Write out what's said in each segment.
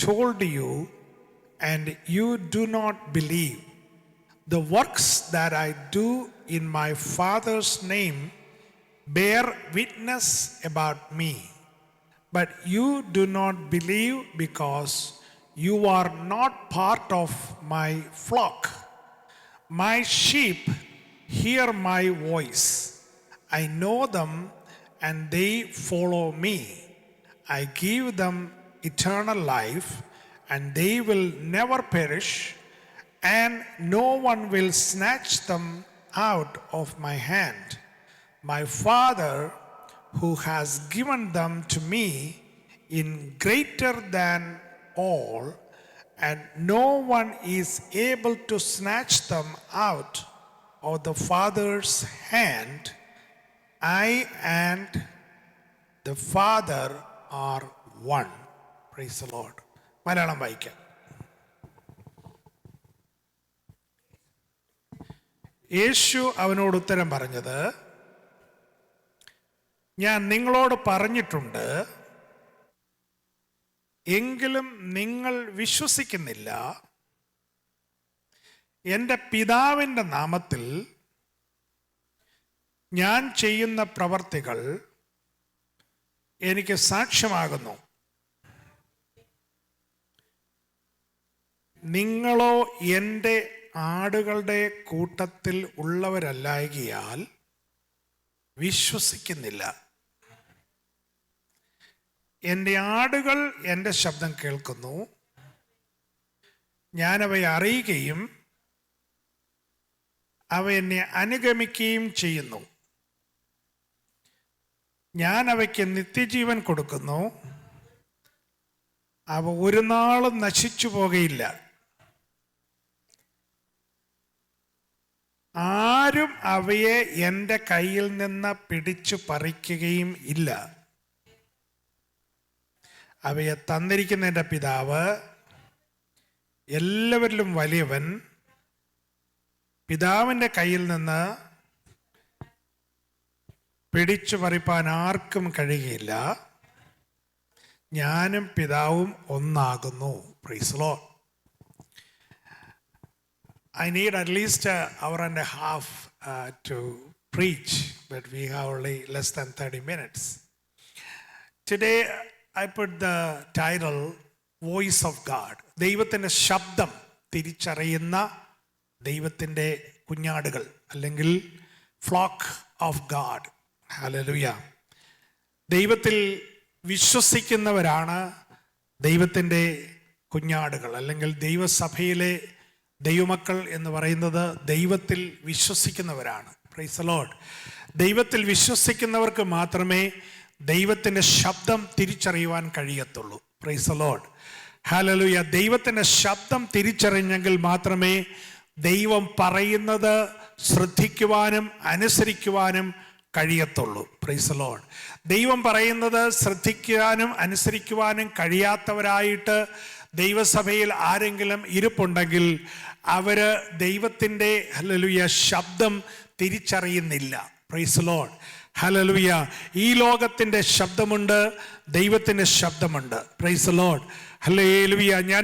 told you, and you do not believe. The works that I do in my Father's name bear witness about me. But you do not believe because you are not part of my flock. My sheep hear my voice. I know them and they follow me. I give them eternal life and they will never perish, and no one will snatch them out of my hand. My Father, who has given them to me, is greater than all, and no one is able to snatch them out of the Father's hand. I and the Father are one. Praise the Lord. Malayalam വായിക്കാം. യേശു അവനോട് ഉത്തരം പറഞ്ഞത്, ഞാൻ നിങ്ങളോട് പറഞ്ഞിട്ടുണ്ട്, എങ്കിലും നിങ്ങൾ വിശ്വസിക്കുന്നില്ല. എൻ്റെ പിതാവിൻ്റെ നാമത്തിൽ ഞാൻ ചെയ്യുന്ന പ്രവർത്തികൾ എനിക്ക് സാക്ഷ്യമാകുന്നു. നിങ്ങളോ എൻ്റെ ആടുകളുടെ കൂട്ടത്തിൽ ഉള്ളവരല്ലായകയാൽ വിശ്വസിക്കുന്നില്ല. എൻ്റെ ആടുകൾ എൻ്റെ ശബ്ദം കേൾക്കുന്നു, ഞാനവയെ അറിയുകയും അവ എന്നെ അനുഗമിക്കുകയും ചെയ്യുന്നു. ഞാൻ അവയ്ക്ക് നിത്യജീവൻ കൊടുക്കുന്നു, അവ ഒരു നാളും നശിച്ചു പോകുകയില്ല. ആരും അവയെ എൻ്റെ കയ്യിൽ നിന്ന് പിടിച്ചു പറിക്കുകയും ഇല്ല. അവയെ തന്നിരിക്കുന്ന എൻ്റെ പിതാവ് എല്ലാവരിലും വലിയവൻ. പിതാവിൻ്റെ കയ്യിൽ നിന്ന് പിടിച്ചു പറിപ്പാൻ ആർക്കും കഴിയുകയില്ല. ഞാനും പിതാവും ഒന്നാകുന്നു. Praise the lord. I need at least an hour and a half to preach, but we have only less than 30 minutes. Today I put the title Voice of God. ദൈവത്തിൻ്റെ ശബ്ദം തിരിച്ചറിയുന്ന ദൈവത്തിൻ്റെ കുഞ്ഞാടുകൾ, അല്ലെങ്കിൽ ഫ്ലോക്ക് ഓഫ് ഗാഡ്. ഹല്ലേലൂയ. ദൈവത്തിൽ വിശ്വസിക്കുന്നവരാണ് ദൈവത്തിൻ്റെ കുഞ്ഞാടുകൾ, അല്ലെങ്കിൽ ദൈവസഭയിലെ ദൈവമക്കൾ എന്ന് പറയുന്നത് ദൈവത്തിൽ വിശ്വസിക്കുന്നവരാണ്. Praise the lord. ദൈവത്തിൽ വിശ്വസിക്കുന്നവർക്ക് മാത്രമേ ദൈവത്തിൻ്റെ ശബ്ദം തിരിച്ചറിയുവാൻ കഴിയത്തുള്ളൂ. Praise the lord. ഹല്ലേലൂയ. ദൈവത്തിൻ്റെ ശബ്ദം തിരിച്ചറിഞ്ഞെങ്കിൽ മാത്രമേ ദൈവം പറയുന്നത് ശ്രദ്ധിക്കുവാനും അനുസരിക്കുവാനും കഴിയത്തുള്ളൂ. Praise the lord. ദൈവം പറയുന്നത് ശ്രദ്ധിക്കുവാനും അനുസരിക്കുവാനും കഴിയാത്തവരായിട്ട് ദൈവസഭയിൽ ആരെങ്കിലും ഇരിപ്പുണ്ടെങ്കിൽ അവർ ദൈവത്തിൻ്റെ ഹല്ലേലൂയ ശബ്ദം തിരിച്ചറിയുന്നില്ല. Praise the lord. ഹല്ലേലൂയ. ഈ ലോകത്തിൻ്റെ ശബ്ദമുണ്ട്, ദൈവത്തിൻ്റെ ശബ്ദമുണ്ട്. Praise the lord. ഹല്ലേലൂയ. ഞാൻ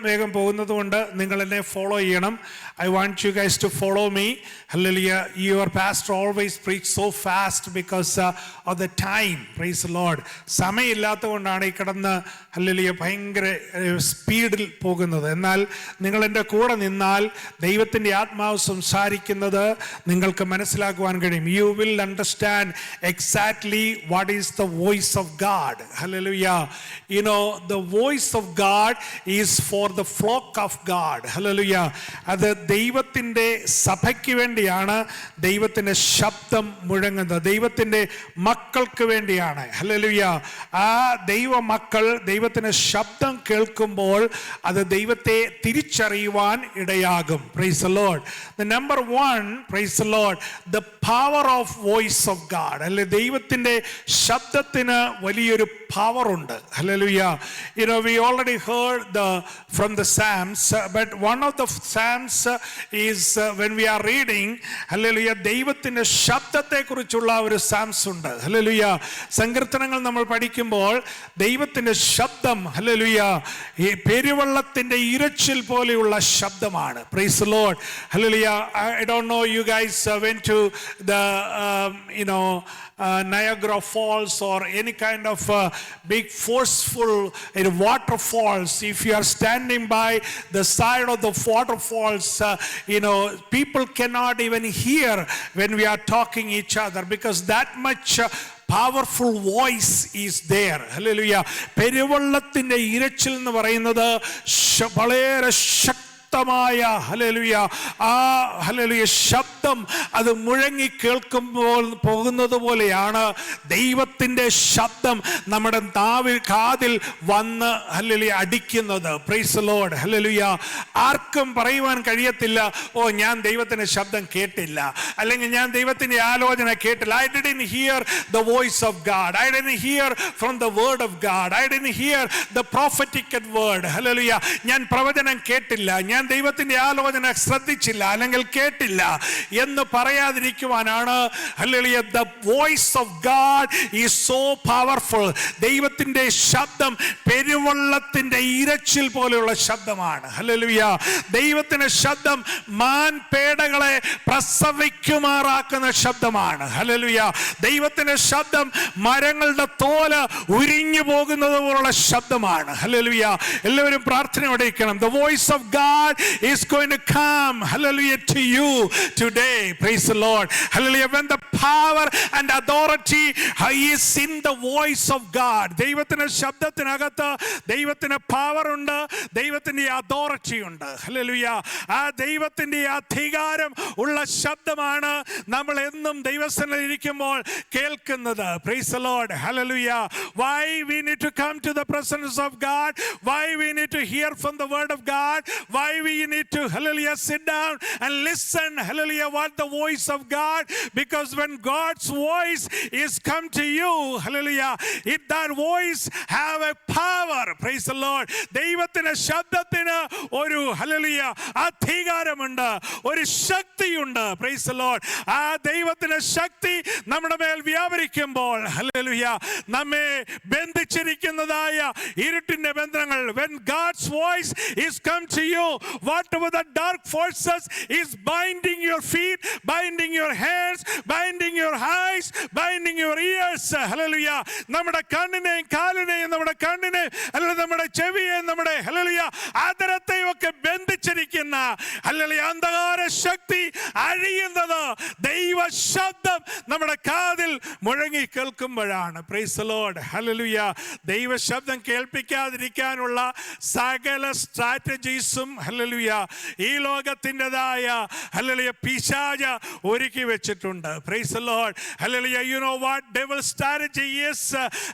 വേഗം പോകുന്നത് കൊണ്ട് നിങ്ങൾ എന്നെ ഫോളോ ചെയ്യണം. I want you guys to follow me. Hallelujah. Your pastor always preach so fast because of the time. Praise the Lord. സമയമില്ലാത്തത് കൊണ്ടാണ് ഈ കിടന്ന് ഹല്ലേലൂയ ഭയങ്കര സ്പീഡിൽ പോകുന്നത്. എന്നാൽ നിങ്ങൾ എൻ്റെ കൂടെ നിന്നാൽ ദൈവത്തിൻ്റെ ആത്മാവ് സംസാരിക്കുന്നത് നിങ്ങൾക്ക് മനസ്സിലാക്കുവാൻ കഴിയും. You will understand exactly what is the voice of God. Hallelujah. You know, the voice of God is for the flock of God. Hallelujah. അത് ദൈവത്തിൻ്റെ സഭയ്ക്ക് വേണ്ടിയാണ് ദൈവത്തിൻ്റെ ശബ്ദം മുഴങ്ങുന്നത്. ദൈവത്തിൻ്റെ മക്കൾക്ക് വേണ്ടിയാണ്. ഹല്ലേലൂയ. ആ ദൈവ മക്കൾ ദൈവത്തിൻ്റെ ശബ്ദം കേൾക്കുമ്പോൾ അത് ദൈവത്തെ തിരിച്ചറിയുവാൻ ഇടയാകും. Praise the lord. The number one, praise the Lord, the power of voice of God. അല്ലെ, ദൈവത്തിൻ്റെ ശബ്ദത്തിന് വലിയൊരു power ഉണ്ട്. Hallelujah. You know, we already heard from the Psalms, but one of the Psalms is when we are reading, hallelujah, ദൈവത്തിന്റെ ശബ്ദത്തെക്കുറിച്ചുള്ള ഒരു Psalms ഉണ്ട്. Hallelujah. സങ്കീർത്തനങ്ങൾ നമ്മൾ പഠിക്കുമ്പോൾ ദൈവത്തിന്റെ ശബ്ദം, hallelujah, ഈ പെരുവെള്ളത്തിന്റെ ഇരച്ചിൽ പോലെയുള്ള ശബ്ദമാണ്. Praise the Lord. Hallelujah. I don't know, you guys went to the Niagara Falls or any kind of big forceful waterfalls. If you are standing by the side of the waterfalls, people cannot even hear when we are talking each other, because that much powerful voice is there. Hallelujah. പെരുവെള്ളത്തിന്റെ ഇരച്ചിൽ എന്ന് പറയുന്നത് വളരെ ശക്തമായ, hallelujah, ആ hallelujah ശബ്ദം അത് മുഴങ്ങി കേൾക്കുമ്പോൾ പോകുന്നത് പോലെയാണ് ദൈവത്തിന്റെ ശബ്ദം നമ്മുടെ കാതിൽ വന്ന് ഹല്ലേലൂയ അടിക്കുന്നത്. Price the lord. ഹല്ലേലൂയ. ആർക്കും പറയുവാൻ കഴിയത്തില്ല, ഓ ഞാൻ ദൈവത്തിന്റെ ശബ്ദം കേട്ടില്ല, അല്ലെങ്കിൽ ഞാൻ ദൈവത്തിന്റെ ആലോചന കേട്ടില്ല. I didn't hear the voice of God. I didn't hear from the word of God. I didn't hear the prophetic word. Hallelujah. ഞാൻ പ്രവചനം കേട്ടില്ല, ഞാൻ ദൈവത്തിന്റെ ആലോചന ശ്രദ്ധിച്ചില്ല അല്ലെങ്കിൽ കേട്ടില്ല എന്ന് പറയാതിരിക്കുവാനാണ്. Hallelujah. The voice of God is so powerful. ദൈവത്തിന്റെ ശബ്ദം പെരുവെള്ളത്തിന്റെ ഇരച്ചിൽ പോലെയുള്ള ശബ്ദമാണ്. ഹല്ലേലൂയ. ദൈവത്തിന്റെ ശബ്ദം മാൻപേടകളെ പ്രസവിക്കുമാറാക്കുന്ന ശബ്ദമാണ്. ഹല്ലേലൂയ. ദൈവത്തിന്റെ ശബ്ദം മരങ്ങളുടെ തോല് ഉരിഞ്ഞു പോകുന്നത് പോലുള്ള ശബ്ദമാണ്. ഹല്ലേലൂയ. എല്ലാവരും പ്രാർത്ഥനയോടെ ഇരിക്കണം. The voice of God is going to come, hallelujah, to you today. Praise the Lord. Hallelujah. When the power and authority is in the voice of God, ദൈവത്തിന്റെ ശബ്ദത്തിനകത്ത് ദൈവത്തിന്റെ പവർ ഉണ്ട്, ദൈവത്തിന്റെ അതോറിറ്റി ഉണ്ട്. ഹല്ലേലൂയ. ആ ദൈവത്തിന്റെ അധികാരം ഉള്ള ശബ്ദമാണ് നമ്മൾ എന്നും ദൈവസന്നിധിയിൽ ഇരിക്കുമ്പോൾ കേൾക്കുന്നത്. Praise the Lord. Hallelujah. Why we need to come to the presence of God, why we need to hear from the word of God, why we need to, hallelujah, sit down and listen, hallelujah, what the voice of God, because when God's voice is come to you, hallelujah, that voice have a power. Praise the Lord. ദൈവത്തിന്റെ ശബ്ദത്തിന് ഒരു, hallelujah, അധികാരമുണ്ട്, ഒരു ശക്തിയുണ്ട്. Praise the Lord. ആ ദൈവത്തിന്റെ ശക്തി നമ്മുടെ മേൽ വ്യാപരിക്കുമ്പോൾ, ഹല്ലേലൂയ, നമ്മെ ബന്ധിച്ചിരിക്കുന്നതായ ഇരുട്ടിന്റെ ബന്ധങ്ങൾ, when God's voice is come to you, whatever the dark forces is binding your feet, binding your hands, binding your eyes, binding your ears, hallelujah, നമ്മുടെ കണ്ണിനെയും കാലിനെയും നമ്മുടെ കണ്ണിനെ അല്ലെങ്കിൽ നമ്മുടെ ചെവിയെയും നമ്മുടെ, ഹല്ലേലൂയ, ആദരത്തെയും ഒക്കെ ബന്ധിച്ചിരിക്കുന്ന, ഹല്ലേലൂയ, അന്ധകാര ശക്തി അഴിയുന്നത് ദൈവ ശബ്ദം നമ്മുടെ കാതിൽ മുഴങ്ങി കേൾക്കുമ്പോഴാണ്. Praise the lord. ഹല്ലേലൂയ. ദൈവ ശബ്ദം കേൾപ്പിക്കാതിരിക്കാനുള്ള സകല സ്ട്രാറ്റജീസും, ഹല്ലേലൂയ, ഈ ലോകത്തിൻ്റെതായ, ഹല്ലേലൂയ, പിശാച് ഒരുക്കി വെച്ചിട്ടുണ്ട്. Price the lord. Hallelujah. You know what devil's strategy is?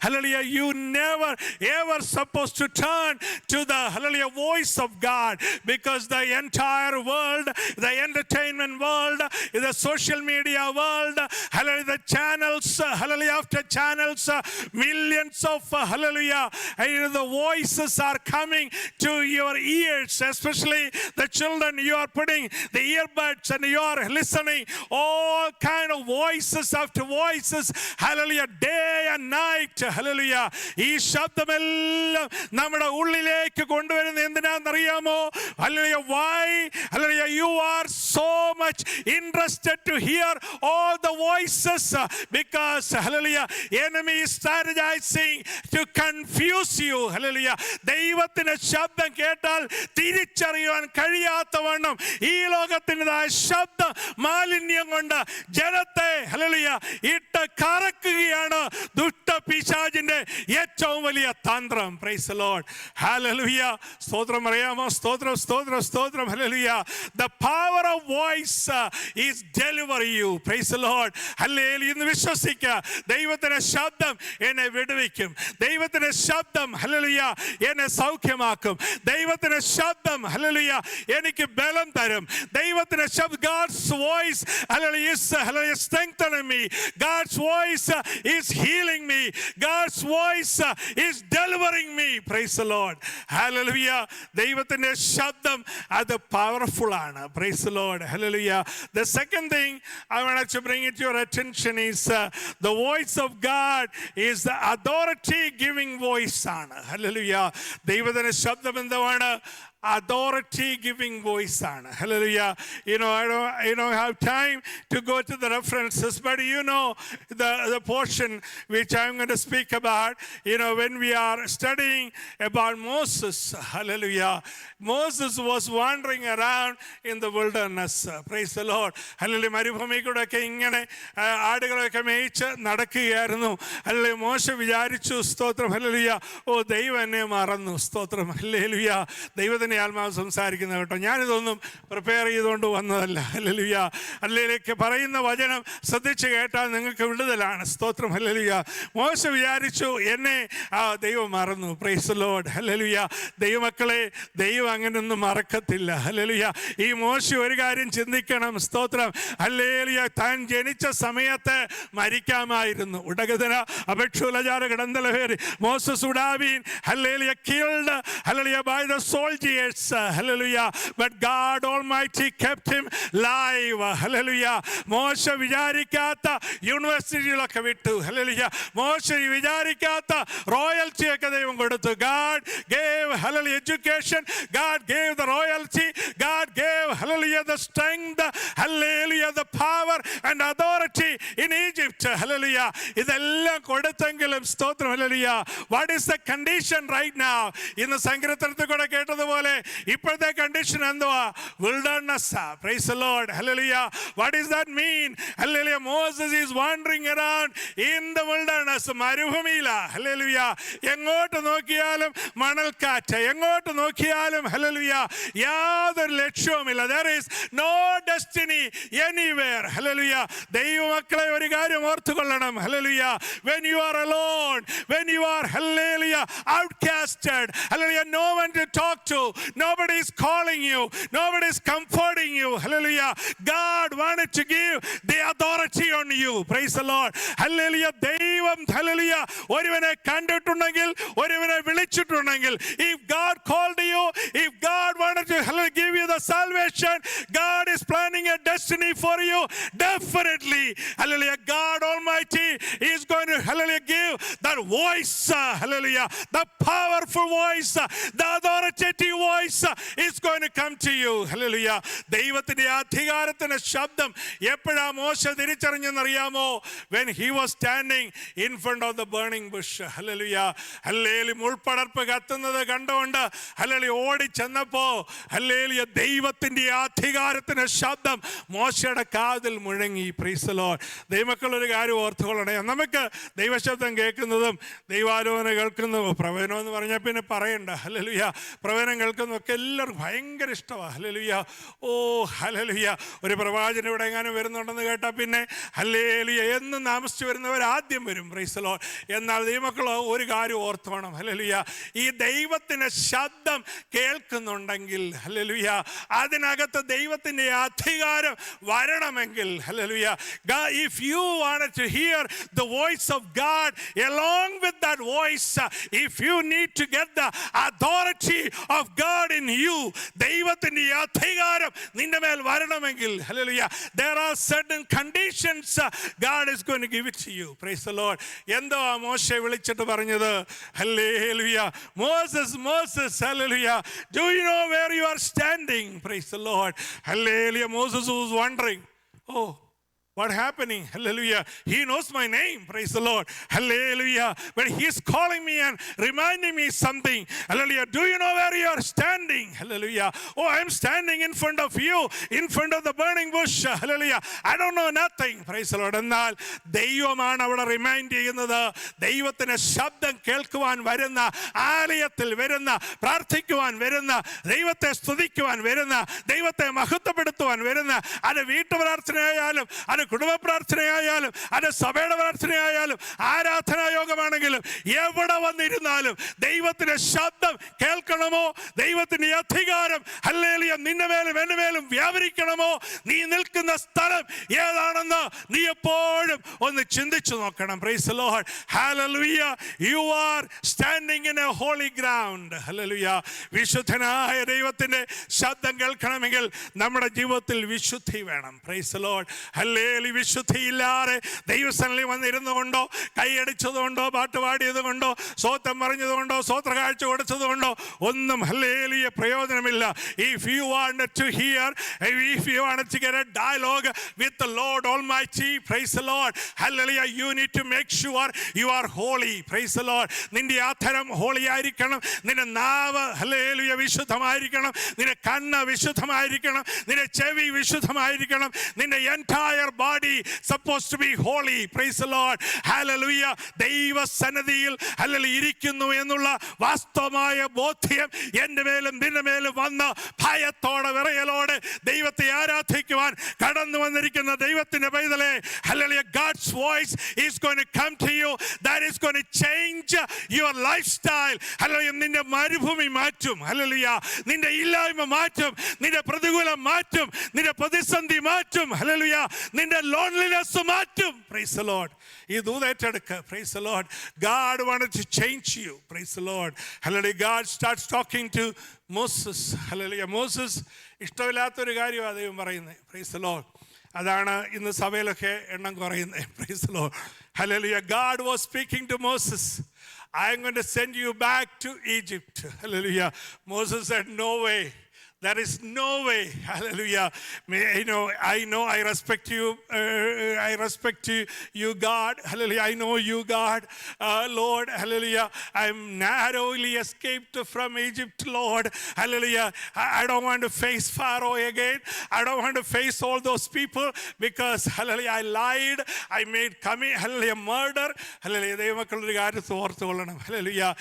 Hallelujah. You never ever supposed to turn to the, hallelujah, voice of God, because the entire world, the entertainment world, the social media world, hallelujah, the channels, hallelujah, after channels, millions of, hallelujah, the voices are coming to your ears, especially the children. You are putting the earbuds and you are listening all kind of voices after voices, hallelujah, day and night. Hallelujah. ഈ ശബ്ദമെല്ലാം നമ്മുടെ ഉള്ളിലേക്ക് കൊണ്ടുവരുന്നത് എന്തിനാണെന്നറിയാമോ? Hallelujah. Why? Hallelujah. You are so much interested to hear all the voices, because, hallelujah, enemy is strategizing to confuse you. Hallelujah. ദൈവത്തിന്റെ ശബ്ദം കേട്ടാൽ തിരിച്ചറിയാൻ കഴിയാത്തവണ്ണം ഈ ലോകത്തിൻ്റെതായ ശബ്ദ മാലിന്യം കൊണ്ട് ജനത്തെ, ഹല്ലേലൂയ, ഇട്ട് കറക്കുകയാണ് ദുഷ്ട പിശാചിന്റെ ഏറ്റവും വലിയ തന്ത്രം. Price the lord. ഹല്ലേലൂയ. സ്തോത്രം അറിയാമോ? സ്തോത്രം, സ്തോത്രം, സ്തോത്രം. Hallelujah. The power of voice is deliver you. Praise the Lord. Hallelujah. ഇന്ന് വിശ്വസിക്കുക, ദൈവത്തിന്റെ ശബ്ദം എന്നെ വിടുവിക്കും. ദൈവത്തിന്റെ ശബ്ദം ഹല്ലേലൂയ എന്നെ സൗഖ്യമാക്കും. ദൈവത്തിന്റെ ശബ്ദം ഹല്ലേലൂയ എനിക്ക് ബലം തരും. ദൈവത്തിന്റെ ശബ്ദം, God's voice hallelujah is strengthening me. God's voice is healing me. God's voice is delivering me. Praise the Lord. Hallelujah. ദൈവത്തിന്റെ ശബ്ദം അത് പവർഫുൾ ആണ്. Praise the Lord. Hallelujah. The second thing I want to bring it to your attention is the voice of God is the authority giving voice ആണ്. Hallelujah. ദൈവത്തിന്റെ ശബ്ദം എന്താണ്? Authority giving voice ആണ്. Hallelujah. I don't have time to go to the references, but the portion which I'm going to speak about, when we are studying about Moses. Hallelujah. Moses was wandering around in the wilderness. Praise the Lord. Hallelujah. മരുഭൂമി കൂടെ ഒക്കെ ഇങ്ങനെ ആടുകളൊക്കെ മേയിച്ച് നടക്കുകയായിരുന്നു. Hallelujah. മോശ വിചാരിച്ചു, സ്തോത്രം hallelujah, ഓ ദൈവം എന്നെ മറന്നു. സ്തോത്രം ഹല്ലേലൂയ. ദൈവത്തിന് ആത്മാവ് സംസാരിക്കുന്ന കേട്ടോ. ഞാനിതൊന്നും പ്രിപ്പയർ ചെയ്തുകൊണ്ട് വന്നതല്ല. ഹല്ലേലൂയ. ഹല്ലേലൂയ. പറയുന്ന വചനം ശ്രദ്ധിച്ച് കേട്ടാൽ നിങ്ങൾക്ക് വിടുതലാണ്. സ്തോത്രം ഹല്ലേലൂയ. മോശ വിചാരിച്ചു, എന്നെ ദൈവം മറന്നു. Price the lord. ഹല്ലേലൂയ. ദൈവമക്കളെ, ദൈവം അങ്ങനെയൊന്നും മറക്കത്തില്ല. ഹല്ലേലൂയ. ഈ മോശ ഒരു കാര്യം ചിന്തിക്കണം. സ്തോത്രം ഹല്ലേലൂയ. താൻ ജനിച്ച സമയത്ത് മരിക്കാമായിരുന്നു. ഉടകതന അപക്ഷുലജാര കിടന്തലവേറി മോസസ് ഉഡാബീൻ hallelujah killed hallelujah by the soldiers. Hallelujah. But God Almighty kept him live. Hallelujah. മോശ വിചാരിക്കാത്ത യൂണിവേഴ്സിറ്റികളൊക്കെ വിട്ടു. Hallelujah. മോശ വിചാരിക്കാത്ത റോയൽറ്റിയൊക്കെ ദൈവം കൊടുത്തു. God gave hallelujah education. God gave the royalty. God gave hallelujah the strength. Hallelujah the power and authority in Egypt. Hallelujah. ഇതെല്ലാം കൊടുത്തെങ്കിലും സ്തോത്രം hallelujah. What is the condition right now? ഇന്ന് സങ്കീർത്തനത്തിൽ കൂടെ കേട്ടതുപോലെ ഇപ്പോഴത്തെ കണ്ടീഷൻ എന്തുവാ? wilderness. Praise the Lord. Hallelujah. What does that mean? Hallelujah. Moses is wandering around in the wilderness. മരുഭൂമിയില. Hallelujah. എങ്ങോട്ട് നോക്കിയാലും മണൽക്കാറ്റ്, എങ്ങോട്ട് നോക്കിയാലും hallelujah യാതൊരു ലക്ഷ്യവുമില്ല. There is no destiny anywhere. Hallelujah. ദൈവമക്കളെ ഒരു കാര്യം ഓർത്തുകൊള്ളണം. Hallelujah. When you are alone, when you are hallelujah outcasted, hallelujah, no one to talk to, nobody is calling you, nobody is comforting you. Hallelujah. God wanted to give the authority on you. Praise the Lord. Hallelujah. ദൈവം hallelujah ഒരുവനെ കണ്ടിട്ടുണ്ടെങ്കിൽ, ഒരുവനെ വിളിച്ചിട്ടുണ്ടെങ്കിൽ, if God called you, if God wanted to hallelujah give you the salvation, God is planning a destiny for you. Definitely hallelujah God Almighty is going to hallelujah give that voice. Hallelujah. The powerful voice, the authoritative voice is going to come to you. Hallelujah. ദൈവത്തിന്റെ അധികാരത്തിന്റെ ശബ്ദം എപ്പോഴാ മോശ തിരിച്ചറിഞ്ഞെന്നറിയാമോ? When he was standing in front of the burning bush. Hallelujah. Hallelujah. മുൾപടർപ്പ് കത്തുന്നത് കണ്ടുകൊണ്ട് hallelujah ഓടി ചെന്നപ്പോ hallelujah ദൈവത്തിന്റെ അധികാരത്തിന്റെ ശബ്ദം മോശയുടെ കാതിൽ മുഴങ്ങി. Price the Lord. ദൈവമക്കൾ ഒരു കാര്യം ഓർത്തുകൊള്ളണേ. നമുക്ക് ദൈവശബ്ദം കേൾക്കുന്നതും ദൈവാലോചന കേൾക്കുന്നതും, പ്രവചനം എന്ന് പറഞ്ഞാൽ പിന്നെ പറയണ്ട. ഹല്ലേലൂയ. പ്രവചനം കേൾക്കുന്നതൊക്കെ എല്ലാവർക്കും ഭയങ്കര ഇഷ്ടമാണ്. ഹല്ലേലൂയ. ഓ ഹല്ലേലൂയ. ഒരു പ്രവാചകൻ ഇവിടെ എങ്ങാനും വരുന്നുണ്ടെന്ന് കേട്ടാൽ പിന്നെ ഹല്ലേലൂയ എന്ന് താമസിച്ച് വരുന്നവർ ആദ്യം വരും. Price the Lord. എന്നാൽ ദൈവമക്കൾ ഒരു കാര്യം ഓർത്ത് വേണം. ഹല്ലേലൂയ. ഈ ദൈവത്തിന്റെ ശബ്ദം കേൾക്കുന്നുണ്ടെങ്കിൽ ഹല്ലേലൂയ അതിനകത്ത് ദൈവത്തിന്റെ അധികാരം വരണമെങ്കിൽ hallelujah, if you wanted to hear the voice of God, along with that voice, if you need to get the authority of God in you, ദൈവത്തിന്റെ അധികാരം നിന്റെ മേൽ വരണമെങ്കിൽ hallelujah, there are certain conditions God is going to give it to you. Praise the Lord. എന്തോ മോശെ വിളിച്ചിട്ട് പറഞ്ഞത്? Hallelujah. Moses, Moses, hallelujah, do you know where you are standing? Praise the Lord. Hallelujah. Moses was wondering, oh, what happening? Hallelujah. He knows my name. Praise the Lord. Hallelujah. But he's calling me and reminding me something. Hallelujah. Do you know where you are standing? Hallelujah. Oh, I'm standing in front of you, in front of the burning bush. Hallelujah. I don't know nothing. Praise the Lord. എന്നാൽ ദൈവമാണ് അവിടെ remind ചെയ്യുന്നത്. ദൈവത്തിന് ശബ്ദം കേൾക്കുവാൻ വരുന്ന, ആലയത്തിൽ വരുന്ന, പ്രാർത്ഥിക്കുവാൻ വരുന്ന, ദൈവത്തെ സ്തുതിക്കുവാൻ വരുന്ന, ദൈവത്തെ മഹത്വപ്പെടുത്തുവാൻ വരുന്ന, അത് വീട്ടുപ്രാർത്ഥനയായാലും, അത് കുടുംബ പ്രാർത്ഥനയായാലും, അത് സഭയുടെ പ്രാർത്ഥനയായാലും, ആരാധനായോഗമാണെങ്കിലും, എവിടെ വന്നിരുന്നാലും ദൈവത്തിന്റെ ശബ്ദം കേൾക്കണമോ, ദൈവത്തിന്റെ അധികാരം ഹല്ലേലൂയ നിന്റെ മേലും എന്റെ മേലും വ്യാപരിക്കണമോ, നീ നിൽക്കുന്ന സ്ഥലം ഏതാണെന്ന് നീ എപ്പോഴും ഒന്ന് ചിന്തിച്ചു നോക്കണം. Praise the Lord. Hallelujah. You are standing in a holy ground. Hallelujah. വിശുദ്ധനായ ദൈവത്തിന്റെ ശബ്ദം കേൾക്കണമെങ്കിൽ നമ്മുടെ ജീവിതത്തിൽ വിശുദ്ധി വേണം. Praise the Lord. ഹല്ലേലൂയ. വിശുദ്ധിയില്ലാതെ ദൈവസന്നിധിയിൽ വന്നിരുന്നു കൊണ്ടോ, കൈയടിച്ചതുകൊണ്ടോ, പാട്ടുപാടിയത് കൊണ്ടോ, സ്വോത്രം പറഞ്ഞതുകൊണ്ടോ, സ്വോത്ര കാഴ്ച കൊടുത്തതുകൊണ്ടോ ഒന്നും ഹല്ലേലൂയ പ്രയോജനമില്ല. If you wanted to hear, if you wanted to get a dialogue with the Lord Almighty, praise the Lord, hallelujah, you need to make sure you are holy. Praise the Lord. നിന്റെ ആധരം holy ആയിരിക്കണം, നിന്റെ നാവ് hallelujah വിശുദ്ധമായിരിക്കണം, നിന്റെ കണ്ണ് വിശുദ്ധമായിരിക്കണം, നിന്റെ ചെവി വിശുദ്ധമായിരിക്കണം, നിന്റെ entire body supposed to be holy. Praise the Lord. Hallelujah. ദൈവസന്നിധിയിൽ ഹല്ലേലൂയ ഇരിക്കുന്നു എന്നുള്ള വാസ്തവമായ ബോധ്യം എൻ്റെ മേലും നിന്റെ മേലും വന്ന് ഭയത്തോടെ വിറയലോടെ ദൈവത്തെ ആരാധിക്കുവാൻ കടന്നു വന്നിരിക്കുന്ന ദൈവത്തിന്റെ പൈതലേ, hallelujah, God's voice is going to come to you that is going to change your lifestyle. Hallelujah, നിന്റെ മരുഭൂമി മാറ്റും. ഹല്ലേലൂയ, നിന്റെ ഇല്ലായ്മ മാറ്റും, നിന്റെ പ്രതികൂലം മാറ്റും, നിന്റെ പ്രതിസന്ധി മാറ്റും. ഹല്ലേലൂയ, നിന്റെ ലോൺലിനെസ് മാറ്റും. Praise the Lord. ഈ ദൂതേറ്റെടുക്കുക. Praise the Lord. God wanted to change you. Praise the Lord. Hallelujah. God starts talking to Moses. Hallelujah. Moses ഇഷ്ടമില്ലാത്തൊരു കാര്യമാണ് ദൈവം പറയുന്നത്. Praise the Lord. അതാണ് ഇന്ന് സഭയിലൊക്കെ എണ്ണം കുറയുന്നത്. Praise the Lord. Hallelujah. God was speaking to Moses. I'm going to send you back to Egypt. Hallelujah. Moses said, no way. There is no way. Hallelujah. I know I respect you. I respect you, God. Hallelujah. I know you, God. Lord. Hallelujah. I'm narrowly escaped from Egypt, Lord. Hallelujah. I don't want to face Pharaoh again. I don't want to face all those people because, hallelujah, I lied. I made hallelujah, murder. Hallelujah. ദൈവമക്കളുടെ കാര്യത്തിൽ ഓർത്തുകൊള്ളണം. Hallelujah.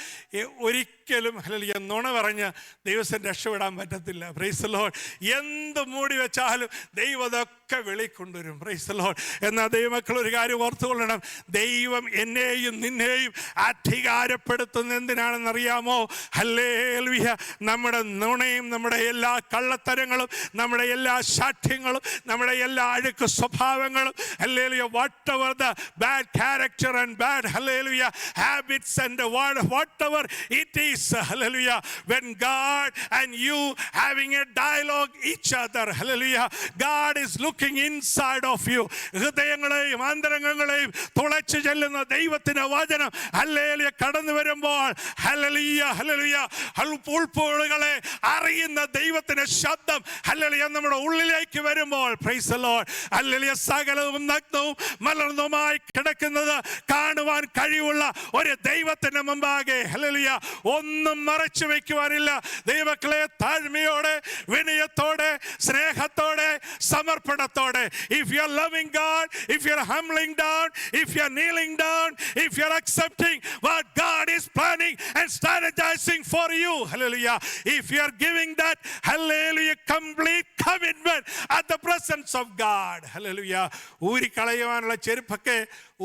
ഒരിക്കലും hallelujah നുണ പറഞ്ഞ് ദൈവത്തിന് രക്ഷപ്പെടാൻ പറ്റത്തില്ല. Praise the Lord. എന്ത് മൂടി വെച്ചാലും ദൈവം അതൊക്കെ വെളിക്കൊണ്ടുവരും. Praise the Lord. എന്നാൽ ദൈവമക്കൾ ഒരു കാര്യം ഓർത്തുകൊള്ളണം, ദൈവം എന്നെയും നിന്നെയും അധികാരപ്പെടുത്തുന്ന എന്തിനാണെന്നറിയാമോ? ഹല്ലേലൂയ, നമ്മുടെ നുണയും, നമ്മുടെ എല്ലാ കള്ളത്തരങ്ങളും, നമ്മുടെ എല്ലാ ശാഠ്യങ്ങളും, നമ്മുടെ എല്ലാ അഴുക്ക് സ്വഭാവങ്ങളും, hallelujah, whatever the bad character and bad hallelujah habits and whatever it is, hallelujah, when God and you having a dialogue each other, hallelujah, God is looking inside of you. ഹൃദയങ്ങളെയും അന്തരംഗങ്ങളെയും തുളച്ചു ചെല്ലുന്ന ദൈവത്തിന്റെ വചനം ഹല്ലേലൂയ കടന്നു വരുമ്പോൾ, hallelujah, hallelujah, ഉൾപ്പോഴുകളെ അറിയുന്ന ദൈവത്തിന്റെ ശബ്ദം hallelujah നമ്മുടെ ഉള്ളിലേക്ക് വരുമ്പോൾ, പ്രൈസ് ദി ലോർഡ്, ഹല്ലേലൂയ, സകലവും നഗ്നവും മലർന്നതുമായി കിടക്കുന്നത് കാണുവാൻ കഴിവുള്ള ഒരു ദൈവത്തിന്റെ മുമ്പാകെ ഹല്ലേലൂയ ഒന്നും മറച്ചു വെക്കുവാനില്ല. ദൈവമക്കളെ, താഴ്മയോടെ, വിനയത്തോടെ, സ്നേഹത്തോടെ, സമർപ്പണത്തോടെ, if you are loving God, if you are humbling down, if you are kneeling down, if you are accepting what God is planning and strategizing for you, hallelujah, if you are giving that hallelujah complete commitment at the presence of God, hallelujah, ഊരിക്കളയുവാനുള്ള ചെരുപ്പൊക്കെ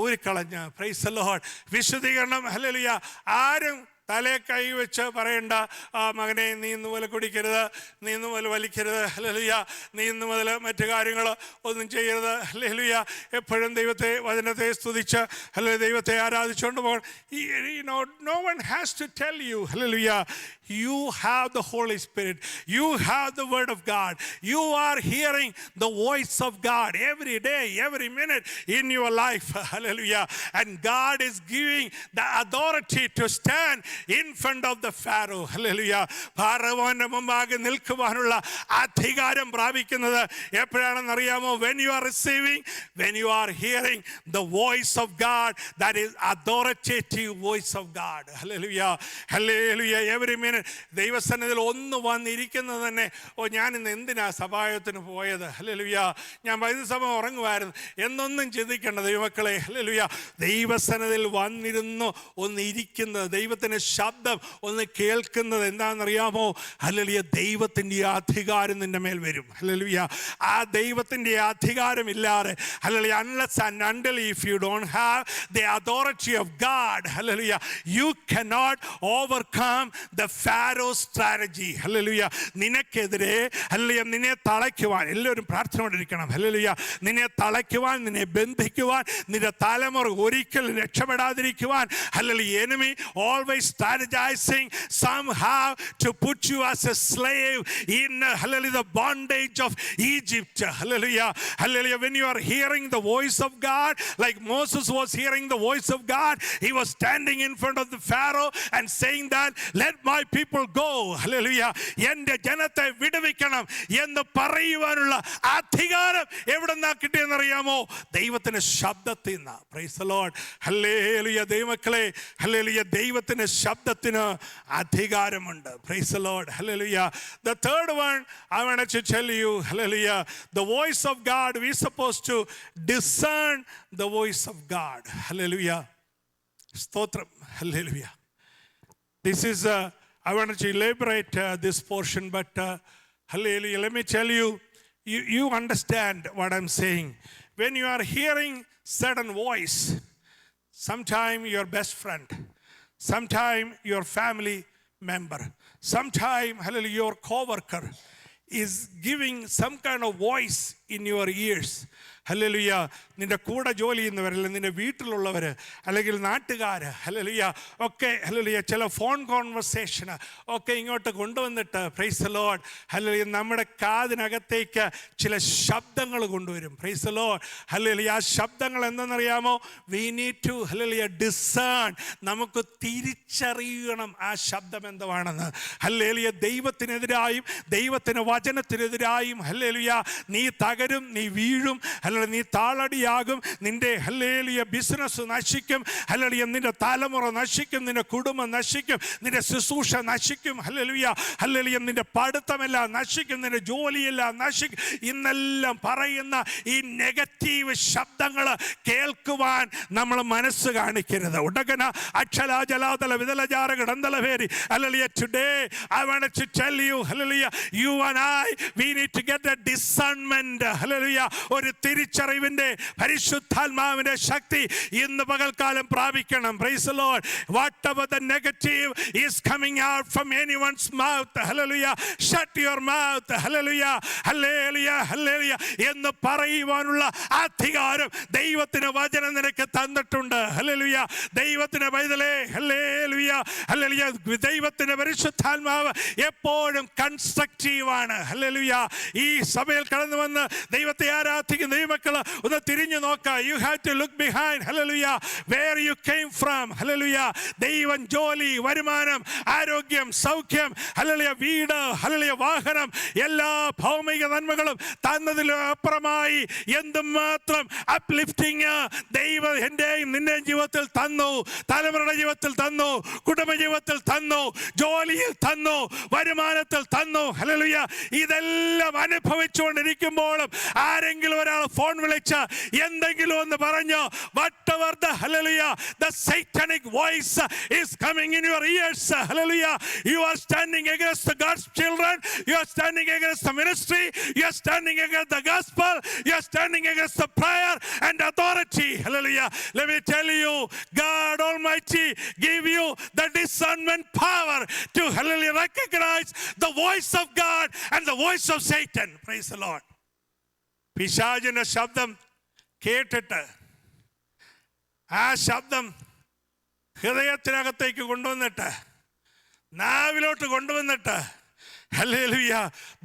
ഊരിക്കളഞ്ഞ്, praise the lord, വിശുദ്ധീകരണം, hallelujah, ആരും തലേ കൈ വെച്ച് പറയണ്ട, മകനെ നീ ഇന്ന് മുതൽ കുടിക്കരുത്, നീ ഇന്ന് മുതൽ വലിക്കരുത്, ഹല്ലേലൂയ, നീ ഇന്ന് മുതൽ മറ്റു കാര്യങ്ങൾ ഒന്നും ചെയ്യരുത്, ഹല്ലേലൂയ, എപ്പോഴും ദൈവത്തെ വചനത്തെ സ്തുതിച്ച് ഹല്ലേലൂയ ദൈവത്തെ ആരാധിച്ചുകൊണ്ട് പോകണം. No one has to tell you, hallelujah, you have the Holy Spirit, you have the Word of God, you are hearing the voice of God every day, every minute in your life, hallelujah, and God is giving the authority to stand in front of the Pharaoh. Hallelujah. ഫറവോന്റെ മുമ്പാകെ നിൽക്കുവാനുള്ള അധികാരം പ്രാപിക്കുന്നത് എപ്പോഴാണെന്ന് അറിയാമോ? when you are receiving, when you are hearing the voice of God, that is authoritative voice of God. Hallelujah. Hallelujah. Every minute ദൈവസന്നിധിയിൽ ഒന്ന് വന്നിരിക്കുന്നത് തന്നെ, ഞാൻ ഇന്ന് എന്തിനാ സഭായത്തിന് പോയത്? ഹല്ലേലൂയ, ഞാൻ വൈദ്യുതസഭ ഉറങ്ങുമായിരുന്നു എന്നൊന്നും ചിന്തിക്കേണ്ട ദൈവമക്കളെ. ഹല്ലേലൂയ. ദൈവസന്നിധിയിൽ വന്നിരുന്നു ഒന്ന് ഇരിക്കുന്നത്, ദൈവത്തിൻ്റെ ശബ്ദം ഒന്ന് കേൾക്കുന്നത് എന്താണെന്നറിയാമോ? ഹല്ലേലൂയ, ദൈവത്തിൻ്റെ അധികാരം നിന്റെ മേൽ വരും. ഹല്ലേലൂയ. ആ ദൈവത്തിൻ്റെ അധികാരം ഇല്ലാതെ, hallelujah, unless and until if you don't have the authority of God, hallelujah, you cannot overcome the Pharaoh's strategy. hallelujah. നിനക്കെതിരെ, hallelujah, നിന്നെ തളയ്ക്കുവാൻ, എല്ലാവരും പ്രാർത്ഥന കൊണ്ടിരിക്കണം. hallelujah, നിന്നെ തളയ്ക്കുവാൻ, നിന്നെ ബന്ധിക്കുവാൻ, നിന്റെ തലമുറ ഒരിക്കലും രക്ഷപ്പെടാതിരിക്കുവാൻ, hallelujah, enemy always strategizing somehow to put you as a slave in, hallelujah, the bondage of Egypt. hallelujah. Hallelujah. When you are hearing the voice of God, like Moses was hearing the voice of God, he was standing in front of the Pharaoh and saying that, let my people go. Hallelujah. എൻ്റെ ജനത്തെ വിടുവിക്കണം എന്ന് പറയുവാനുള്ള അധികാരം എവിടെ നിന്നാ കിട്ടിയെന്നറിയാമോ? ദൈവത്തിന്റെ ശബ്ദത്തിൽ നിന്നാ. Price the lord. Hallelujah. ദൈവമക്കളെ, ഹല്ലേലൂയ, ദൈവത്തിന്റെ ശബ്ദത്തിന് അധികാരമുണ്ട്. Price the lord. Hallelujah. The third one I wanted to tell you, hallelujah, the voice of God, we supposed to discern the voice of God. Hallelujah. Stotram. Hallelujah. This is I wanted to elaborate this portion, but hallelujah, let me tell you, you understand what I'm saying. When you are hearing certain voice, sometime your best friend, sometime your family member, sometime, hallelujah, your co-worker is giving some kind of voice in your ears. Hallelujah. നിന്റെ കൂടെ ജോലി ചെയ്യുന്നവർ, അല്ലെങ്കിൽ നിന്റെ വീട്ടിലുള്ളവർ, അല്ലെങ്കിൽ നാട്ടുകാർ, hallelujah, ഒക്കെ ഹല്ലേലൂയ, ചില ഫോൺ കോൺവെർസേഷന് ഒക്കെ ഇങ്ങോട്ട് കൊണ്ടുവന്നിട്ട്, പ്രൈസ് ദി ലോർഡ്, ഹല്ലേലൂയ, നമ്മുടെ കാതിനകത്തേക്ക് ചില ശബ്ദങ്ങൾ കൊണ്ടുവരും. Praise the lord. ഹല്ലേലൂയ. ആ ശബ്ദങ്ങൾ എന്തെന്നറിയാമോ? We need to, hallelujah, discern. നമുക്ക് തിരിച്ചറിയണം ആ ശബ്ദം എന്തുവാണെന്ന്. ഹല്ലേലൂയ. ദൈവത്തിനെതിരായും ദൈവത്തിൻ്റെ വചനത്തിനെതിരായും, ഹല്ലേലൂയ, നീ തകരും, നീ വീഴും, ഹല്ലേലൂയ, നീ താളടിയാകും, നിന്റെ, ഹല്ലേലൂയ, ബിസിനസ് നശിക്കും, ഹല്ലേലൂയ, നിന്റെ തലമുറ നശിക്കും, നിന്റെ കുടുംബം നശിക്കും, നിന്റെ ശുശ്രൂഷ നശിക്കും, ഹല്ലേലൂയ, ഹല്ലേലൂയ, നിന്റെ പഠിത്തമെല്ലാം നശിക്കും, നിന്റെ ജോലിയെല്ലാം നശിക്കും. ഇന്നെല്ലാം പറയുന്ന ഈ നെഗറ്റീവ് ശബ്ദങ്ങൾ കേൾക്കുവാൻ നമ്മൾ മനസ്സ് കാണിക്കരുത്. ഉടകന അക്ഷലാജലാതല വിതലജാര ഗടന്തലവേരി. Hallelujah. Today I wanted to tell you, hallelujah, you and I, we need to get a discernment. hallelujah. ഒരു തിരിച്ചറിവിന്റെ പരിശുദ്ധാത്മാവിന്റെ ശക്തി ഇന്ന് പകൽക്കാലം പ്രാപിക്കണം. Praise the Lord. Whatever the negative is coming out from anyone's mouth, hallelujah, shut your mouth, hallelujah, hallelujah, hallelujah എന്ന് പറയുവാനുള്ള അധികാരം ദൈവത്തിന്റെ വചനം നിനക്ക് തന്നിട്ടുണ്ട്. hallelujah. ദൈവത്തിന്റെ പൈതലേ, hallelujah, hallelujah, ദൈവത്തിന്റെ പരിശുദ്ധാത്മാവ് എപ്പോഴും കൺസ്ട്രക്റ്റീവാണ്. hallelujah. ഈ സഭയിൽ കടന്നു വന്ന് ദൈവത്തെ ആരാധിക്കുന്ന ദൈവമക്കൾ ഒന്ന് തിരിഞ്ഞു നോക്കുക. You have to look behind, hallelujah, where you came from. hallelujah. ദൈവം ജോലി, വരുമാനം, ആരോഗ്യം, സൗഖ്യം, hallelujah, വീട്, hallelujah, വാഹനം, എല്ലാ ഭൗമിക നന്മകളും തന്നതിലും അപ്പുറമായി എന്തുമാത്രം അപ്ലിഫ്റ്റിംഗ് ദൈവം എൻ്റെയും നിന്റെയും ജീവിതത്തിൽ തന്നു, തലമുറയുടെ ജീവിതത്തിൽ തന്നു, കുടുംബ ജീവിതത്തിൽ തന്നു, ജോലിയിൽ തന്നു, വരുമാനത്തിൽ തന്നു. hallelujah. ഇതെല്ലാം അനുഭവിച്ചുകൊണ്ടിരിക്കുമ്പോഴും ആരെങ്കിലും ഒരാൾ ഫോൺ വിളിച്ച് എന്തെങ്കിലും ഒന്ന് പറഞ്ഞു, whatever the, hallelujah, the satanic voice is coming in your ears, hallelujah, you are standing against the God's children, you are standing against the ministry, you are standing against the gospel, you are standing against the prayer and authority. hallelujah. Let me tell you, God Almighty give you the discernment power to, hallelujah, recognize the voice of God and the voice of Satan. Praise the Lord. പിശാചിന്റെ ശബ്ദം കേട്ടിട്ട് ആ ശബ്ദം ഹൃദയത്തിനകത്തേക്ക് കൊണ്ടുവന്നിട്ട്, നാവിലോട്ട് കൊണ്ടുവന്നിട്ട്, hallelujah,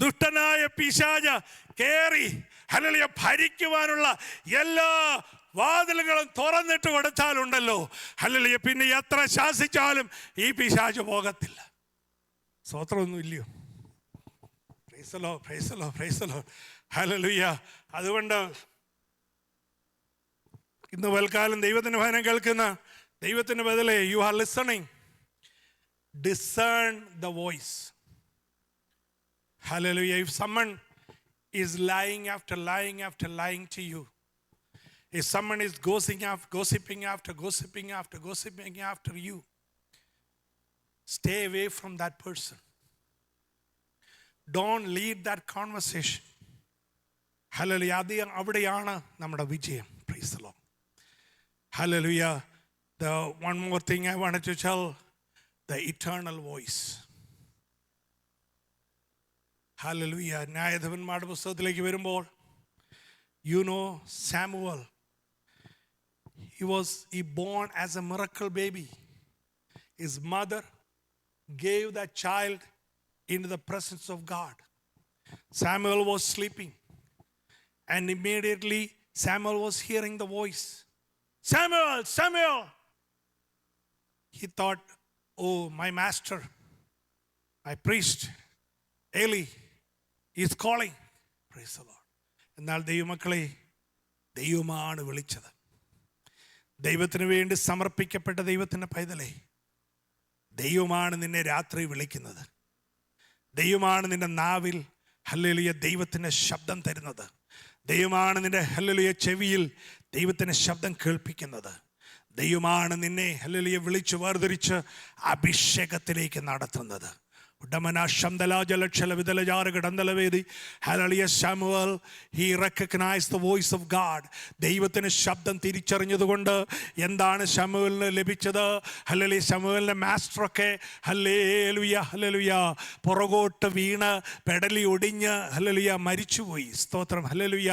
ദുഷ്ടനായ പിശാച് കേറി, ഹല്ലേലൂയ, ഭരിക്കുവാനുള്ള എല്ലാ വാതിലുകളും തുറന്നിട്ട് കൊടുത്താലുണ്ടല്ലോ, ഹല്ലേലൂയ, പിന്നെ എത്ര ശാസിച്ചാലും ഈ പിശാച് പോകത്തില്ല. സ്തോത്രമൊന്നും ഇല്ലയോ? Praise the lord, praise the lord, praise the lord, hallelujah. അതുകൊണ്ട് ഇന്ന് വൽക്കാലം ദൈവത്തിൻ്റെ വചനം കേൾക്കുന്ന ദൈവത്തിന് ബദലേ, you are listening, discern the voice. Hallelujah. If someone is lying to you, if someone is gossiping after you, stay away from that person. Don't lead that conversation. Hallelujah. അവിടെയാണ് നമ്മുടെ വിജയം. Praise the Lord. Hallelujah. The one more thing I wanted to tell, the eternal voice. Hallelujah. ന്യായാധിപന്മാരുടെ പുസ്തകത്തിലേക്ക് വരുമ്പോൾ, you know Samuel, he born as a miracle baby. His mother gave that child into the presence of God. Samuel was sleeping, and immediately Samuel was hearing the voice, Samuel, Samuel. He thought, oh, my master, my priest Eli is calling. Praise the Lord. എന്നാൽ ദൈവമക്കളെ, ദൈവമാണ് വിളിച്ചത്. ദൈവത്തിന് വേണ്ടി സമർപ്പിക്കപ്പെട്ട ദൈവത്തിൻ്റെ പൈതലേ, ദൈവമാണ് നിന്നെ രാത്രി വിളിക്കുന്നത്. ദൈവമാണ് നിന്റെ നാവിൽ ഹല്ലേലൂയ ദൈവത്തിൻ്റെ ശബ്ദം തരുന്നത്. ദൈവമാണ് നിന്റെ ഹല്ലേലൂയ ചെവിയിൽ ദൈവത്തിൻ്റെ ശബ്ദം കേൾപ്പിക്കുന്നത്. ദൈവമാണ് നിന്നെ ഹല്ലേലൂയ വിളിച്ചു വേർതിരിച്ച് അഭിഷേകത്തിലേക്ക് നടത്തുന്നത്. Samuel, he recognized the voice of God. ദൈവത്തിന് ശബ്ദം തിരിച്ചറിഞ്ഞതുകൊണ്ട് എന്താണ് ശമൂവേലിന് ലഭിച്ചത്? ഹല്ലേലൂയ, ശമൂവേലിന്റെ മാസ്റ്ററൊക്കെ ഹല്ലേലൂയ ഹല്ലേലൂയ പുറകോട്ട് വീണ് പെടലി ഒടിഞ്ഞ് ഹല്ലേലൂയ മരിച്ചുപോയി. സ്തോത്രം, ഹല്ലേലൂയ.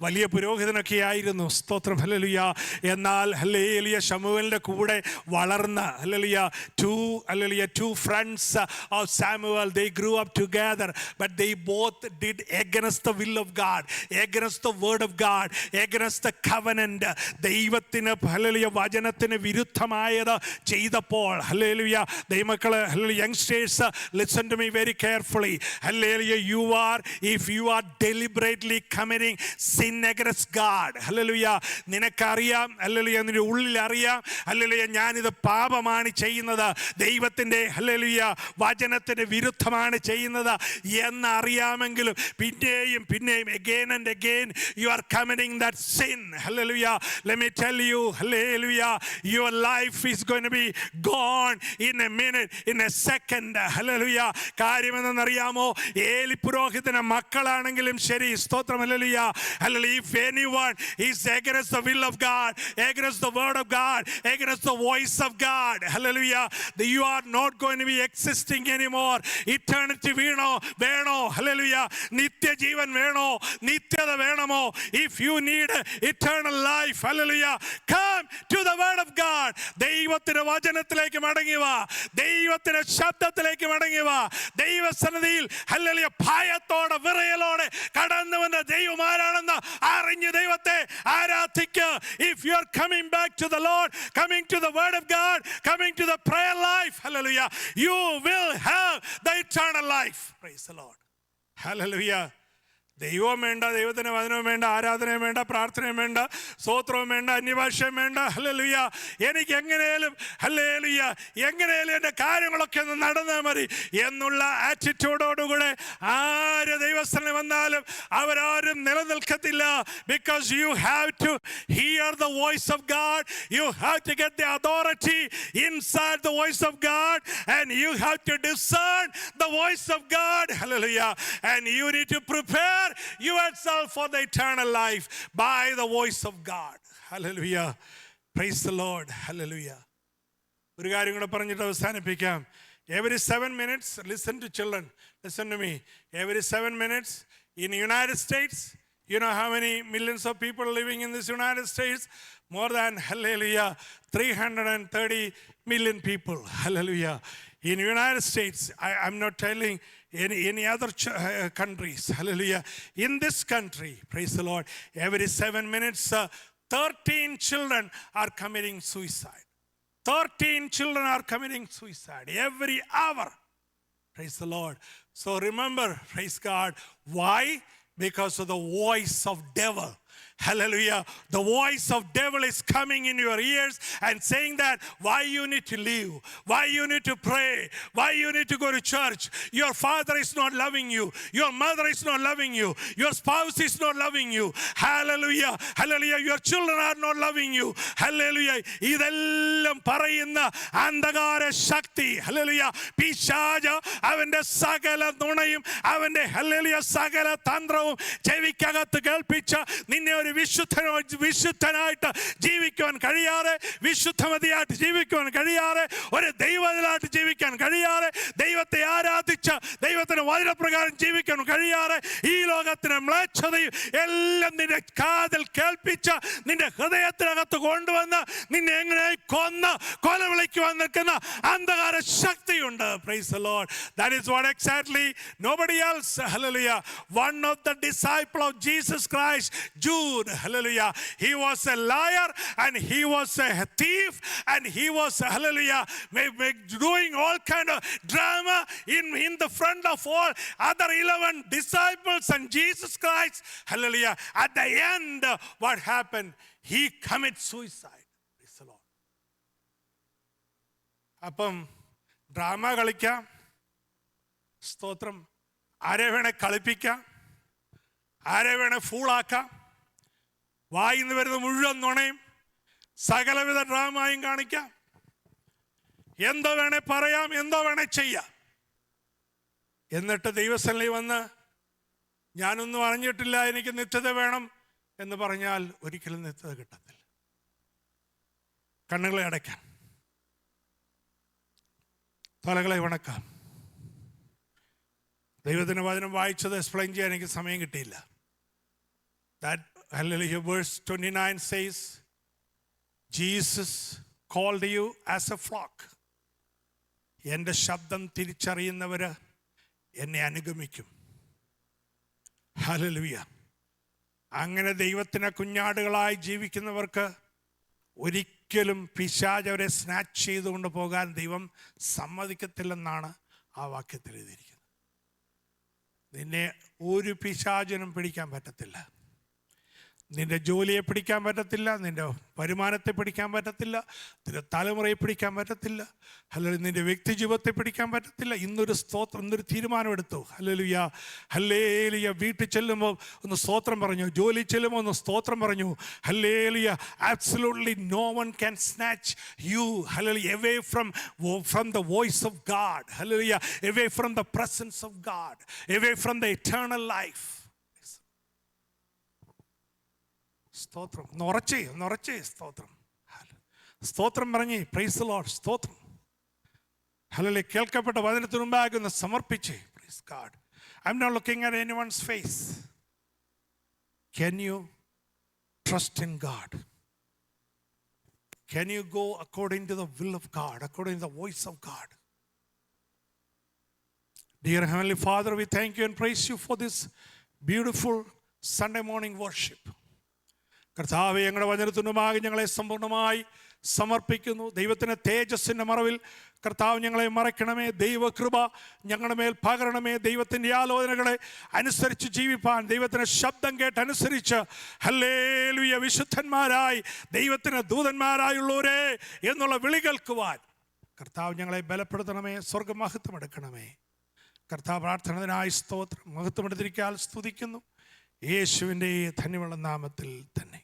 വലിയ പുരോഹിതനൊക്കെ ആയിരുന്നു. സ്തോത്രം, ഹല്ലേലൂയ. എന്നാൽ ഹല്ലേലൂയ ശമൂവേലിന്റെ കൂടെ വളർന്ന hallelujah two friends of Samuel, they grew up together, but they both did against the will of God, against the word of God, against the covenant. ദൈവത്തിന് ഹല്ലേലൂയ വചനത്തിന് വിരുദ്ധമായത് ചെയ്തപ്പോൾ ഹല്ലേലൂയ ദൈവമക്കളെ, hallelujah youngsters, listen to me very carefully. Hallelujah, if you are deliberately committing sin against God, hallelujah നിനക്കറിയാം, hallelujah നിന്റെ ഉള്ളിൽ അറിയാം, hallelujah ഞാനിത് പാപമാണ് ചെയ്യുന്നത്, ദൈവത്തിൻ്റെ ഹല്ലേലൂയ വചനത്തിന് വിരുദ്ധമാണ് ചെയ്യുന്നത് എന്നറിയാമെങ്കിലും പിന്നെയും again and again you are committing that sin. Hallelujah. Let me tell you, hallelujah, your life is going to be gone in a minute, in a second. Hallelujah. കാര്യമെന്നറിയാമോ? ഏലി പുരോഹിതന്റെ മക്കളാണെങ്കിലും ശരി, സ്തോത്രം, hallelujah, hallelujah, if anyone is against the will of God, against the word of God, against the voice of God, hallelujah, you are not going to be existing anymore. Eternity വേണോ? Hallelujah. നിത്യജീവൻ വേണോ? നിത്യത വേണമോ? If you need eternal life, hallelujah, come to the word of God. ദൈവത്തിന്റെ വചനത്തിലേക്ക് മടങ്ങി വാ. ദൈവത്തിന്റെ ശബ്ദത്തിലേക്ക് മടങ്ങി വാ. ദൈവസന്നിധിയിൽ ഹല്ലേലൂയ ഭയത്തോടെ വിറയലോടെ കടന്നുവന്ന ദൈവം ആരാണെന്ന് അറിഞ്ഞ് ദൈവത്തെ ആരാധിക്കുക. If you are coming back to the Lord, coming to the word of God, coming to the prayer life, hallelujah, you will have the eternal life. Praise the Lord. Hallelujah. ദൈവവും വേണ്ട, ദൈവത്തിന് വചനവും വേണ്ട, ആരാധനയും വേണ്ട, പ്രാർത്ഥനയും വേണ്ട, സ്തോത്രവും വേണ്ട, അന്യഭാഷയും വേണ്ട. ഹല്ലേലൂയ. എനിക്ക് എങ്ങനെയും ഹല്ലേലൂയ എങ്ങനെയും എൻ്റെ കാര്യങ്ങളൊക്കെ ഒന്ന് നടന്നാൽ മതി എന്നുള്ള ആറ്റിറ്റ്യൂഡോടുകൂടെ ആര് ദൈവസ്ഥലിൽ വന്നാലും അവരാരും നിലനിൽക്കത്തില്ല. Because you have to hear the voice of God, you have to get the authority inside the voice of God, and you have to discern the voice of God. Hallelujah. And you need to prepare yourself for the eternal life by the voice of God. Hallelujah. Praise the Lord. Hallelujah. ഒരു കാര്യം കൂടെ പറഞ്ഞിട്ട് അവസാനിപ്പിക്കാം. Every 7 minutes, listen to children, listen to me. Every 7 minutes in the United States, you know how many millions of people living in this United States? More than, hallelujah, 330 million people. Hallelujah. In the United States, I'm not telling any other countries. Hallelujah. In this country, praise the Lord, every 7 minutes 13 children are committing suicide. 13 children are committing suicide every hour. Praise the Lord. So remember, praise God. Why? Because of the voice of devil. Hallelujah. The voice of devil is coming in your ears and saying that why you need to live, why you need to pray, why you need to go to church. Your father is not loving you. Your mother is not loving you. Your spouse is not loving you. Hallelujah. Hallelujah. Your children are not loving you. Hallelujah. ഇതെല്ലാം പറയുന്ന അന്ധകാര ശക്തി, hallelujah, പിശാച് അവന്റെ സകല നുണയും അവന്റെ hallelujah സകല തന്ത്രവും ചെവിക്കകത്ത് കേൾപ്പിച്ച് നിന്നെ ഒരു വിശുദ്ധനായിട്ട് ജീവിക്കുവാൻ കഴിയാതെ, വിശുദ്ധമതിയായിട്ട് ജീവിക്കുവാൻ കഴിയാതെ, ഒരു ദൈവത്തിലായിട്ട് ജീവിക്കാൻ കഴിയാതെ, ദൈവത്തെ ആരാധിച്ച് ദൈവത്തിന്റെ വചനപ്രകാരം ജീവിക്കാൻ കഴിയാതെ, ഈ ലോകത്തിന് മ്ലേച്ഛതയും എല്ലാം നിന്റെ കാതിൽ കേൾപ്പിച്ച് നിന്റെ ഹൃദയത്തിനകത്ത് കൊണ്ടുവന്ന് നിന്നെ എങ്ങനെ കൊന്ന് കൊലവിളിക്കുവാൻ നിൽക്കുന്ന അന്ധകാര ശക്തിയുണ്ട്. Praise the Lord. That is what exactly nobody else. Hallelujah. One of the disciples of Jesus Christ, Jude, hallelujah, he was a liar and he was a thief and he was, hallelujah, doing all kind of drama in the front of all other 11 disciples and Jesus Christ. Hallelujah. At the end, what happened? He committed suicide. Praise the Lord. അപ്പം drama കളിക്കാം, സ്തോത്രം, ആരെ വേണേ കളിപ്പിക്കാം, ആരെ വേണേ ഫൂളാക്കാം, വായിന്ന് വരുന്ന മുഴുവൻ നുണയും സകലവിധ ഡ്രാമയും കാണിക്കാം, എന്തോ വേണേ പറയാം, എന്തോ വേണേ ചെയ്യാം. എന്നിട്ട് ദൈവസന്നിധിയിൽ വന്ന് ഞാനൊന്നും അറിഞ്ഞിട്ടില്ല, എനിക്ക് നിത്യത വേണം എന്ന് പറഞ്ഞാൽ ഒരിക്കലും നിത്യത കിട്ടത്തില്ല. കണ്ണുകളെ അടയ്ക്കാം, തലകളെ വണക്കാം. ദൈവത്തിൻ്റെ വചനം വായിച്ചത് എക്സ്പ്ലെയിൻ ചെയ്യാൻ എനിക്ക് സമയം കിട്ടിയില്ല. That, hallelujah, verse 29 says, Jesus called you as a flock. എൻ്റെ ശബ്ദം തിരിച്ചറിയുന്നവര് എന്നെ അനുഗമിക്കും. ഹല്ലേലൂയ. അങ്ങനെ ദൈവത്തിന് കുഞ്ഞാടുകളായി ജീവിക്കുന്നവർക്ക് ഒരിക്കലും പിശാച് അവരെ സ്നാച്ച് ചെയ്തുകൊണ്ട് പോകാൻ ദൈവം സമ്മതിക്കത്തില്ലെന്നാണ് ആ വാക്യത്തിൽ എഴുതിയിരിക്കുന്നത്. നിന്നെ ഒരു പിശാചിനും പിടിക്കാൻ പറ്റത്തില്ല. നിന്റെ ജോലിയെ പിടിക്കാൻ പറ്റത്തില്ല, നിന്റെ വരുമാനത്തെ പിടിക്കാൻ പറ്റത്തില്ല, നിന്റെ തലമുറയെ പിടിക്കാൻ പറ്റത്തില്ല, അല്ലെങ്കിൽ നിന്റെ വ്യക്തി ജീവിതത്തെ പിടിക്കാൻ പറ്റത്തില്ല. ഇന്നൊരു സ്തോത്രം, ഇന്നൊരു തീരുമാനം എടുത്തു. Hallelujah, hallelujah. വീട്ടിൽ ചെല്ലുമ്പോൾ ഒന്ന് സ്തോത്രം പറഞ്ഞു, ജോലി ചെല്ലുമ്പോൾ ഒന്ന് സ്തോത്രം പറഞ്ഞു. Hallelujah. Absolutely no one can snatch you, hallelujah, away from the voice of God. Hallelujah. Away from the presence of God, away from the eternal life. സ്തോത്രം. ഉറച്ചേ സ്തോത്രം. സ്തോത്രം പറഞ്ഞേ. Praise the lord. സ്തോത്രം. ഹല്ലേലൂയ. കേൾക്കപ്പെട്ട വചനത്തിന് മുമ്പാകെ ഒന്ന് സമർപ്പിച്ചേ. Praise God. I am not looking at anyone's face. Can you trust in God? Can you go according to the will of God, according to the voice of God? Dear Heavenly Father, we thank you and praise you for this beautiful Sunday morning worship. കർത്താവേ, ഞങ്ങളുടെ വചനത്തിനുമായി ഞങ്ങളെ സമ്പൂർണ്ണമായി സമർപ്പിക്കുന്നു. ദൈവത്തിൻ്റെ തേജസ്സിൻ്റെ മറവിൽ കർത്താവ് ഞങ്ങളെ മറയ്ക്കണമേ. ദൈവകൃപ ഞങ്ങളുടെ മേൽ പകരണമേ. ദൈവത്തിൻ്റെ ആലോചനകളെ അനുസരിച്ച് ജീവിപ്പാൻ, ദൈവത്തിൻ്റെ ശബ്ദം കേട്ടനുസരിച്ച് ഹല്ലേലൂയ വിശുദ്ധന്മാരായി ദൈവത്തിന് ദൂതന്മാരായുള്ളവരെ എന്നുള്ള വിളി കേൾക്കുവാൻ കർത്താവ് ഞങ്ങളെ ബലപ്പെടുത്തണമേ. സ്വർഗമഹത്വം എടുക്കണമേ. കർത്താവ് പ്രാർത്ഥനത്തിനായി സ്തോത്രം. മഹത്വമെടുത്തിരിക്കാൻ സ്തുതിക്കുന്നു യേശുവിൻ്റെ ധന്യമുള്ള നാമത്തിൽ തന്നെ.